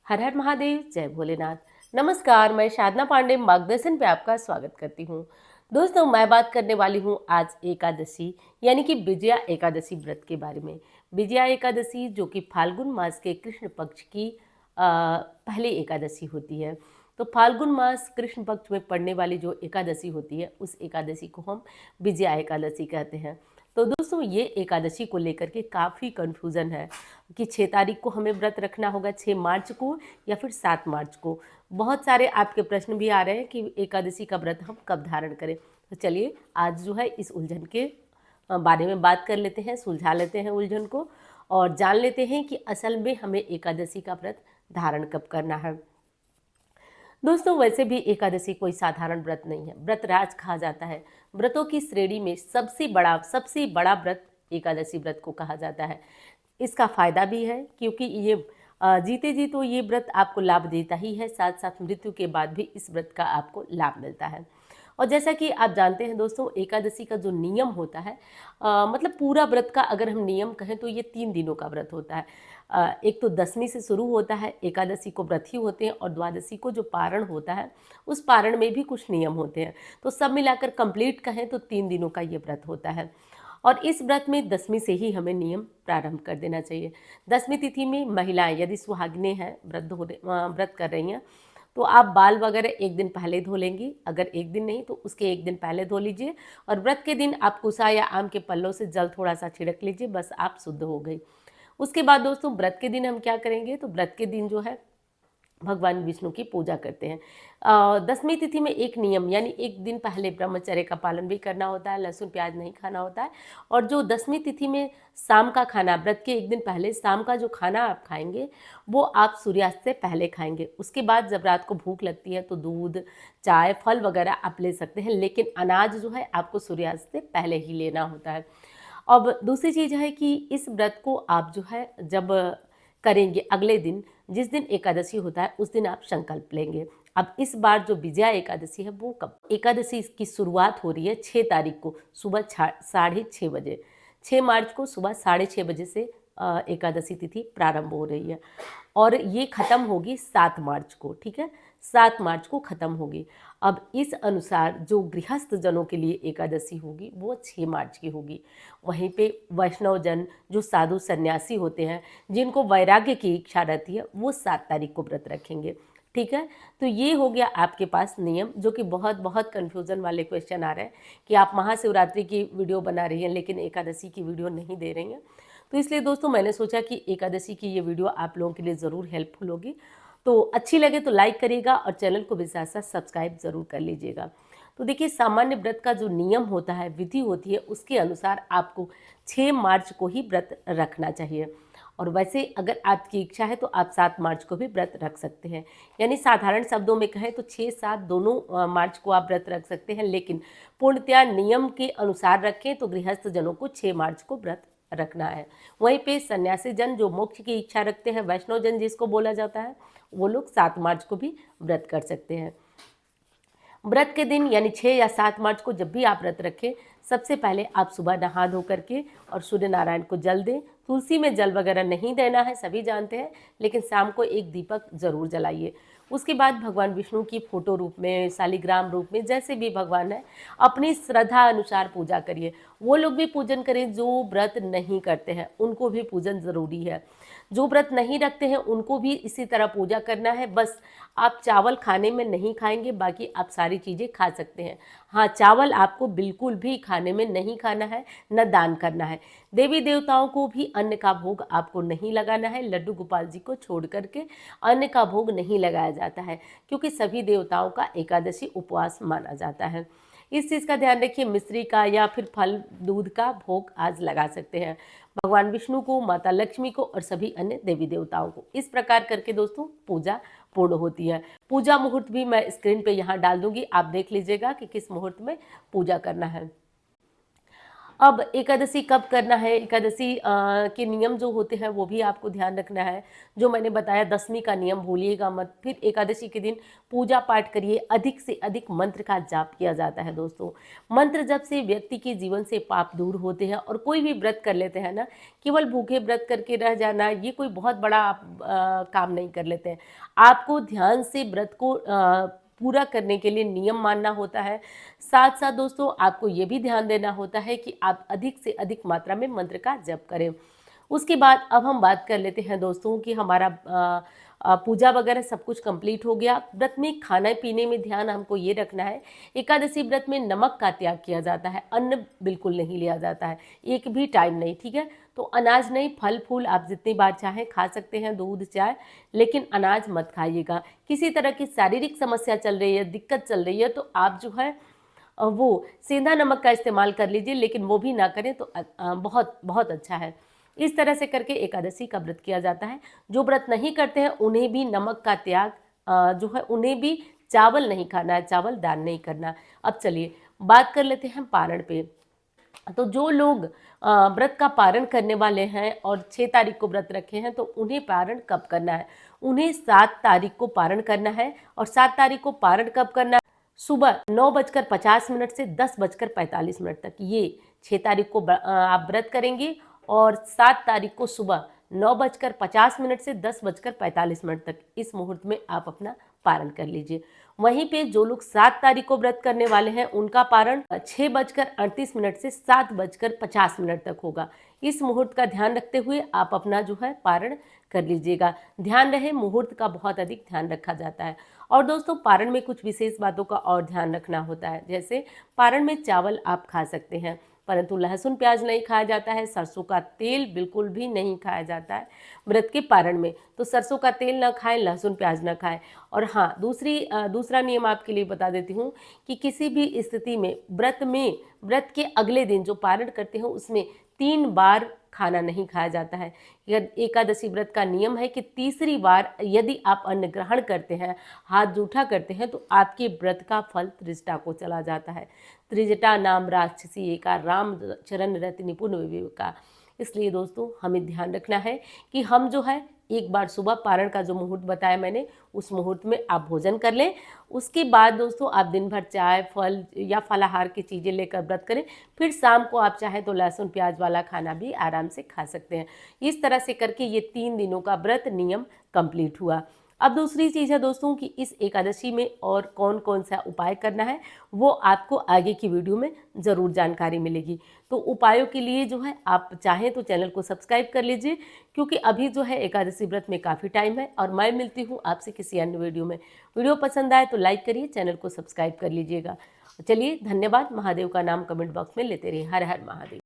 हर हर महादेव, जय भोलेनाथ। नमस्कार, मैं साधना पांडे मार्गदर्शन पे आपका स्वागत करती हूँ। दोस्तों, मैं बात करने वाली हूँ आज एकादशी यानी कि विजया एकादशी व्रत के बारे में। विजया एकादशी जो कि फाल्गुन मास के कृष्ण पक्ष की पहली एकादशी होती है। तो फाल्गुन मास कृष्ण पक्ष में पड़ने वाली जो एकादशी होती है, उस एकादशी को हम विजया एकादशी कहते हैं। तो दोस्तों, ये एकादशी को लेकर के काफ़ी कन्फ्यूज़न है कि 6 तारीख को हमें व्रत रखना होगा, 6 मार्च को या फिर 7 मार्च को। बहुत सारे आपके प्रश्न भी आ रहे हैं कि एकादशी का व्रत हम कब धारण करें। तो चलिए आज जो है इस उलझन के बारे में बात कर लेते हैं, सुलझा लेते हैं उलझन को और जान लेते हैं कि असल में हमें एकादशी का व्रत धारण कब करना है। दोस्तों, वैसे भी एकादशी कोई साधारण व्रत नहीं है, व्रत राज कहा जाता है। व्रतों की श्रेणी में सबसे बड़ा व्रत एकादशी व्रत को कहा जाता है। इसका फायदा भी है क्योंकि ये जीते जी तो ये व्रत आपको लाभ देता ही है, साथ साथ मृत्यु के बाद भी इस व्रत का आपको लाभ मिलता है। और जैसा कि आप जानते हैं दोस्तों, एकादशी का जो नियम होता है, मतलब पूरा व्रत का अगर हम नियम कहें तो ये 3 दिनों का व्रत होता है। एक तो दशमी से शुरू होता है, एकादशी को व्रत ही होते हैं, और द्वादशी को जो पारण होता है उस पारण में भी कुछ नियम होते हैं। तो सब मिलाकर कंप्लीट कहें तो 3 दिनों का ये व्रत होता है। और इस व्रत में दशमी से ही हमें नियम प्रारंभ कर देना चाहिए। दशमी तिथि में महिलाएं यदि सुहागिनें हैं, व्रत कर रही हैं, तो आप बाल वगैरह एक दिन पहले धो लेंगी। अगर एक दिन नहीं तो उसके एक दिन पहले धो लीजिए। और व्रत के दिन आप कुसा या आम के पल्लों से जल थोड़ा सा छिड़क लीजिए, बस आप शुद्ध हो गई। उसके बाद दोस्तों, व्रत के दिन हम क्या करेंगे, तो व्रत के दिन जो है भगवान विष्णु की पूजा करते हैं। दशमी तिथि में एक नियम यानी एक दिन पहले ब्रह्मचर्य का पालन भी करना होता है, लहसुन प्याज नहीं खाना होता है। और जो दशमी तिथि में शाम का खाना, व्रत के एक दिन पहले शाम का जो खाना आप खाएंगे वो आप सूर्यास्त से पहले खाएंगे। उसके बाद जब रात को भूख लगती है तो दूध, चाय, फल वगैरह आप ले सकते हैं, लेकिन अनाज जो है आपको सूर्यास्त से पहले ही लेना होता है। अब दूसरी चीज़ है कि इस व्रत को आप जो है जब करेंगे, अगले दिन जिस दिन एकादशी होता है उस दिन आप संकल्प लेंगे। अब इस बार जो विजया एकादशी है वो कब, एकादशी की शुरुआत हो रही है 6 तारीख को सुबह 6:30 बजे। 6 मार्च को सुबह 6:30 बजे से एकादशी तिथि प्रारंभ हो रही है और ये ख़त्म होगी 7 मार्च को। ठीक है, 7 मार्च को ख़त्म होगी। अब इस अनुसार जो गृहस्थ जनों के लिए एकादशी होगी वो 6 मार्च की होगी। वहीं पे वैष्णव जन जो साधु सन्यासी होते हैं, जिनको वैराग्य की इच्छा रहती है, वो 7 तारीख को व्रत रखेंगे। ठीक है, तो ये हो गया आपके पास नियम, जो कि बहुत बहुत कन्फ्यूज़न वाले क्वेश्चन आ रहे हैं कि आप महाशिवरात्रि की वीडियो बना रही हैं लेकिन एकादशी की वीडियो नहीं दे रही हैं। तो इसलिए दोस्तों मैंने सोचा कि एकादशी की ये वीडियो आप लोगों के लिए ज़रूर हेल्पफुल होगी। तो अच्छी लगे तो लाइक करिएगा और चैनल को भी साथ साथ सब्सक्राइब ज़रूर कर लीजिएगा। तो देखिए, सामान्य व्रत का जो नियम होता है, विधि होती है, उसके अनुसार आपको 6 मार्च को ही व्रत रखना चाहिए। और वैसे अगर आपकी इच्छा है तो आप 7 मार्च को भी व्रत रख सकते हैं। यानी साधारण शब्दों में कहें तो 6-7 दोनों मार्च को आप व्रत रख सकते हैं, लेकिन पूर्णतया नियम के अनुसार रखें तो गृहस्थ जनों को 6 मार्च को व्रत रखना है। वहीं पे सन्यासी जन जो मोक्ष की इच्छा रखते हैं, वैष्णव जन जिसको बोला जाता है, वो लोग 7 मार्च को भी व्रत कर सकते हैं। व्रत के दिन यानी 6 या 7 मार्च को जब भी आप व्रत रखें, सबसे पहले आप सुबह नहा धो करके और सूर्य नारायण को जल दें। तुलसी में जल वगैरह नहीं देना है, सभी जानते हैं, लेकिन शाम को एक दीपक जरूर जलाइए। उसके बाद भगवान विष्णु की फोटो रूप में, शालिग्राम रूप में, जैसे भी भगवान है, अपनी श्रद्धा अनुसार पूजा करिए। वो लोग भी पूजन करें जो व्रत नहीं करते हैं, उनको भी पूजन ज़रूरी है। जो व्रत नहीं रखते हैं उनको भी इसी तरह पूजा करना है। बस आप चावल खाने में नहीं खाएंगे, बाकी आप सारी चीज़ें खा सकते हैं। हाँ, चावल आपको बिल्कुल भी खाने में नहीं खाना है, न दान करना है। देवी देवताओं को भी अन्न का भोग आपको नहीं लगाना है। लड्डू गोपाल जी को छोड़ करके अन्न का भोग नहीं लगाया जाता है, क्योंकि सभी देवताओं का एकादशी उपवास माना जाता है। इस चीज़ का ध्यान रखिए। मिश्री का या फिर फल दूध का भोग आज लगा सकते हैं भगवान विष्णु को, माता लक्ष्मी को और सभी अन्य देवी देवताओं को। इस प्रकार करके दोस्तों पूजा पूर्ण होती है। पूजा मुहूर्त भी मैं स्क्रीन पे यहाँ डाल दूंगी, आप देख लीजिएगा कि किस मुहूर्त में पूजा करना है। अब एकादशी कब करना है, एकादशी के नियम जो होते हैं वो भी आपको ध्यान रखना है। जो मैंने बताया 10वीं का नियम भूलिएगा मत। फिर एकादशी के दिन पूजा पाठ करिए, अधिक से अधिक मंत्र का जाप किया जाता है दोस्तों। मंत्र जप से व्यक्ति के जीवन से पाप दूर होते हैं। और कोई भी व्रत कर लेते हैं ना, केवल भूखे व्रत करके रह जाना ये कोई बहुत बड़ा आप काम नहीं कर लेते हैं। आपको ध्यान से व्रत को पूरा करने के लिए नियम मानना होता है। साथ साथ दोस्तों आपको ये भी ध्यान देना होता है कि आप अधिक से अधिक मात्रा में मंत्र का जप करें। उसके बाद अब हम बात कर लेते हैं दोस्तों कि हमारा पूजा वगैरह सब कुछ कंप्लीट हो गया। व्रत में खाने पीने में ध्यान हमको ये रखना है, एकादशी व्रत में नमक का त्याग किया जाता है, अन्न बिल्कुल नहीं लिया जाता है, एक भी टाइम नहीं, ठीक है। तो अनाज नहीं, फल फूल आप जितनी बार चाहें खा सकते हैं, दूध चाय, लेकिन अनाज मत खाइएगा। किसी तरह की शारीरिक समस्या चल रही है, दिक्कत चल रही है, तो आप जो है वो सेंधा नमक का इस्तेमाल कर लीजिए, लेकिन वो भी ना करें तो बहुत बहुत अच्छा है। इस तरह से करके एकादशी का व्रत किया जाता है। जो व्रत नहीं करते हैं उन्हें भी नमक का त्याग जो है, उन्हें भी चावल नहीं खाना है, चावल दान नहीं करना। अब चलिए बात कर लेते हैं पारण पे। तो जो लोग व्रत का पारण करने वाले हैं और 6 तारीख को व्रत रखे हैं, तो उन्हें पारण कब करना है? उन्हें 7 तारीख को पारण करना है। और 7 तारीख को पारण कब करना है? सुबह 9:50 से 10:45 तक। ये 6 तारीख को आप व्रत करेंगे और 7 तारीख को सुबह 9:50 से 10:45 तक इस मुहूर्त में आप अपना पारण कर लीजिए। वहीं पे जो लोग 7 तारीख को व्रत करने वाले हैं उनका पारण 6:38 से 7:50 तक होगा। इस मुहूर्त का ध्यान रखते हुए आप अपना जो है पारण कर लीजिएगा। ध्यान रहे, मुहूर्त का बहुत अधिक ध्यान रखा जाता है। और दोस्तों पारण में कुछ विशेष बातों का और ध्यान रखना होता है। जैसे पारण में चावल आप खा सकते हैं, परंतु लहसुन प्याज नहीं खाया जाता है, सरसों का तेल बिल्कुल भी नहीं खाया जाता है व्रत के पारण में। तो सरसों का तेल ना खाएं, लहसुन प्याज ना खाएं। और हाँ, दूसरा नियम आपके लिए बता देती हूँ कि किसी भी स्थिति में व्रत के अगले दिन जो पारण करते हैं उसमें 3 बार खाना नहीं खाया जाता है। एकादशी व्रत का नियम है कि तीसरी बार यदि आप अन्न ग्रहण करते हैं, हाथ जूठा करते हैं, तो आपके व्रत का फल त्रिजटा को चला जाता है। त्रिजटा नाम राक्षसी एका, राम चरण रति निपुण विवेका। इसलिए दोस्तों हमें ध्यान रखना है कि हम जो है एक बार सुबह पारण का जो मुहूर्त बताया मैंने, उस मुहूर्त में आप भोजन कर लें। उसके बाद दोस्तों आप दिन भर चाय, फल या फलाहार की चीज़ें लेकर व्रत करें। फिर शाम को आप चाहे तो लहसुन प्याज वाला खाना भी आराम से खा सकते हैं। इस तरह से करके ये 3 दिनों का व्रत नियम कंप्लीट हुआ। अब दूसरी चीज़ है दोस्तों कि इस एकादशी में और कौन कौन सा उपाय करना है, वो आपको आगे की वीडियो में ज़रूर जानकारी मिलेगी। तो उपायों के लिए जो है आप चाहें तो चैनल को सब्सक्राइब कर लीजिए, क्योंकि अभी जो है एकादशी व्रत में काफ़ी टाइम है। और मैं मिलती हूँ आपसे किसी अन्य वीडियो में। वीडियो पसंद आए तो लाइक करिए, चैनल को सब्सक्राइब कर लीजिएगा। चलिए धन्यवाद। महादेव का नाम कमेंट बॉक्स में लेते रहिए। हर हर महादेव।